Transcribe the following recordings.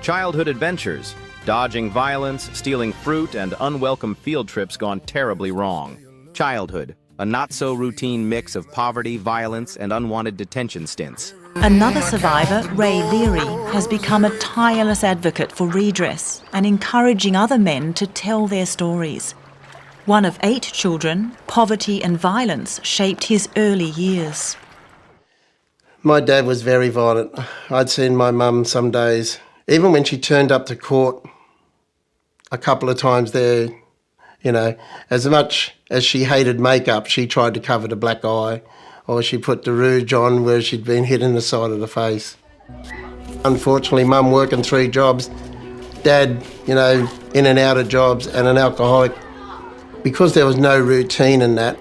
Childhood adventures, dodging violence, stealing fruit, and unwelcome field trips gone terribly wrong. Childhood, a not-so-routine mix of poverty, violence, and unwanted detention stints. Another survivor, Ray Leary, has become a tireless advocate for redress and encouraging other men to tell their stories. One of 8 children, poverty and violence shaped his early years. My dad was very violent. I'd seen my mum some days, even when she turned up to court a couple of times there, as much as she hated makeup, she tried to cover the black eye, or she put the rouge on where she'd been hit in the side of the face. Unfortunately, Mum working 3 jobs, Dad, in and out of jobs, and an alcoholic. Because there was no routine in that,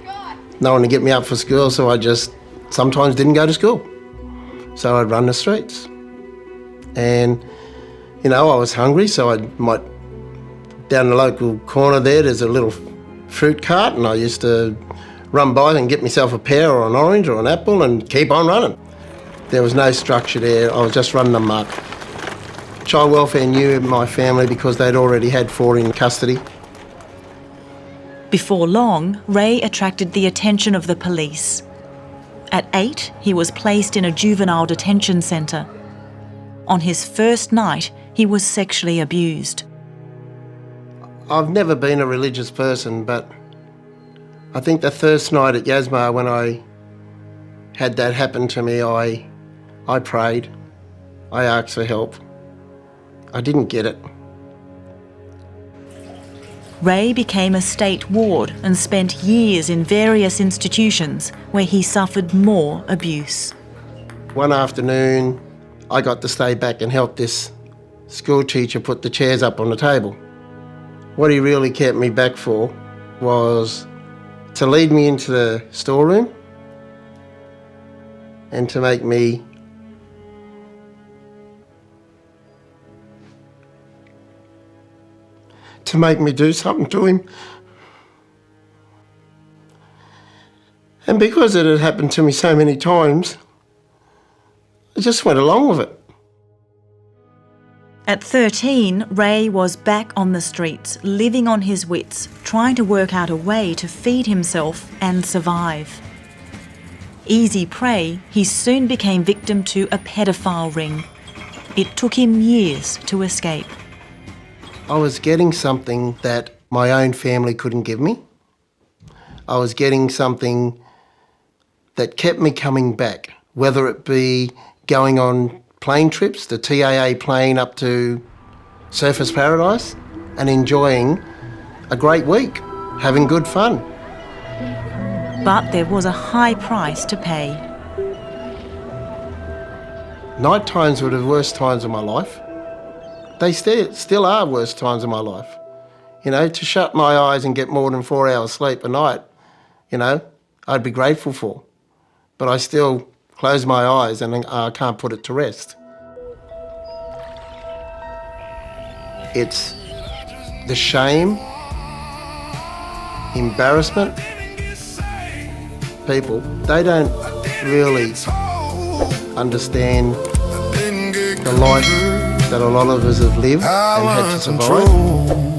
no one to get me up for school, so I just sometimes didn't go to school. So I'd run the streets. And, I was hungry, so I might, down the local corner there's a little fruit cart, and I used to run by and get myself a pear or an orange or an apple and keep on running. There was no structure there, I was just running amok. Child welfare knew my family because they'd already had 4 in custody. Before long, Ray attracted the attention of the police. At 8, he was placed in a juvenile detention centre. On his first night, he was sexually abused. I've never been a religious person, but I think the first night at Yasmar when I had that happen to me, I prayed. I asked for help. I didn't get it. Ray became a state ward and spent years in various institutions where he suffered more abuse. One afternoon, I got to stay back and help this school teacher put the chairs up on the table. What he really kept me back for was to lead me into the storeroom and to make me do something to him. And because it had happened to me so many times, I just went along with it. At 13, Ray was back on the streets, living on his wits, trying to work out a way to feed himself and survive. Easy prey, he soon became victim to a pedophile ring. It took him years to escape. I was getting something that my own family couldn't give me. I was getting something that kept me coming back, whether it be going on plane trips, the TAA plane up to Surfers Paradise, and enjoying a great week, having good fun. But there was a high price to pay. Night times were the worst times of my life. They still are worst times of my life. To shut my eyes and get more than 4 hours sleep a night, I'd be grateful for. But I still close my eyes and I can't put it to rest. It's the shame, embarrassment. People, they don't really understand the life that a lot of us have lived and had to survive.